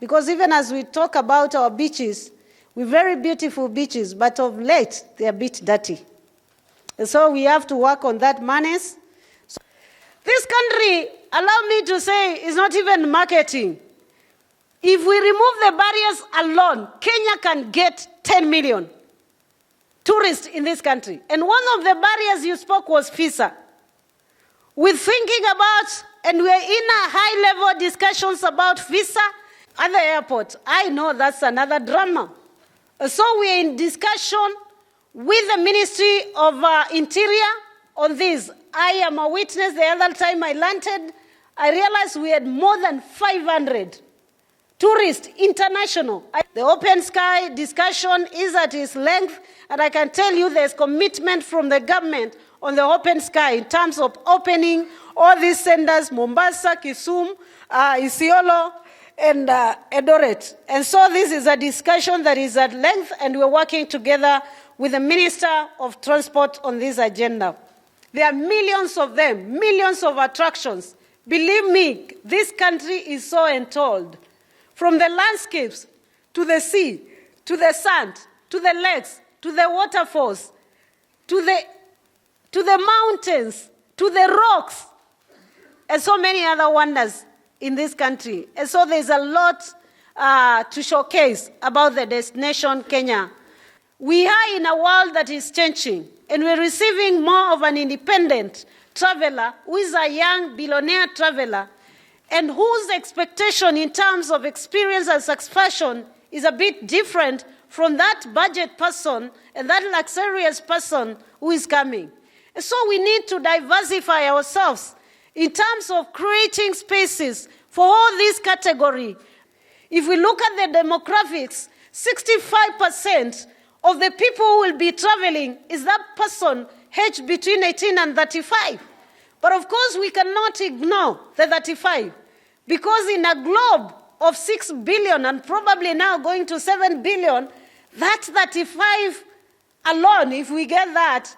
Because even as we talk about our beaches, we're very beautiful beaches, but of late, they're a bit dirty. And so we have to work on that menace. So this country, allow me to say, is not even marketing. If we remove the barriers alone, Kenya can get 10 million tourists in this country. And one of the barriers you spoke was visa. We're thinking about, and we're in a high-level discussions about visa at the airport. I know that's another drama. So we're in discussion with the Ministry of Interior on this. I am a witness. The other time I landed, I realized we had more than 500 tourists, international. The open sky discussion is at its length, and I can tell you there's commitment from the government on the open sky in terms of opening all these centers, Mombasa, Kisumu, Isiolo, and Eldoret. And so this is a discussion that is at length, and we're working together with the Minister of Transport on this agenda. There are millions of them, millions of attractions. Believe me, this country is so enthralled. From the landscapes, to the sea, to the sand, to the lakes, to the waterfalls, to the mountains, to the rocks, and so many other wonders in this country. And so there's a lot to showcase about the destination Kenya. We are in a world that is changing, and we're receiving more of an independent traveler who is a young billionaire traveler, and whose expectation in terms of experience and satisfaction is a bit different from that budget person and that luxurious person who is coming. And so we need to diversify ourselves in terms of creating spaces for all these categories. If we look at the demographics, 65% of the people who will be traveling is that person aged between 18 and 35. But of course, we cannot ignore the 35, because in a globe of 6 billion and probably now going to 7 billion, that 35 alone, if we get that,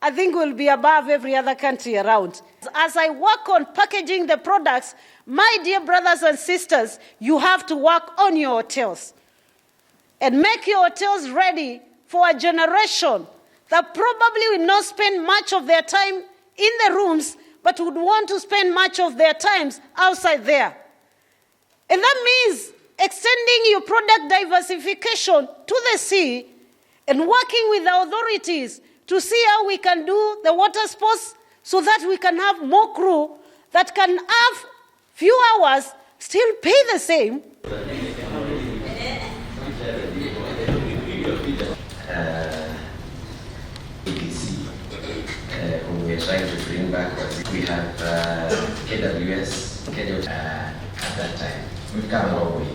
I think we'll be above every other country around. As I work on packaging the products, my dear brothers and sisters, you have to work on your hotels and make your hotels ready for a generation that probably will not spend much of their time in the rooms, but would want to spend much of their times outside there. And that means extending your product diversification to the sea and working with the authorities to see how we can do the water sports so that we can have more crew that can have few hours, still pay the same. Whom we are trying to bring back, we have KWS scheduled at that time. We've come a long way.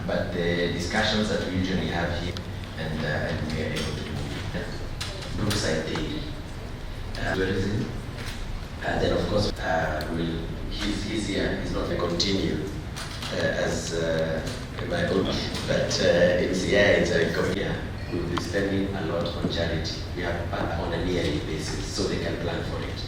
But the discussions that we usually have here, and we are able to do Brookside Day. Tourism. Then of course, he's here. He's not going to continue as my own. But it's a community. We'll be spending a lot on charity. We have on a yearly basis, so they can plan for it.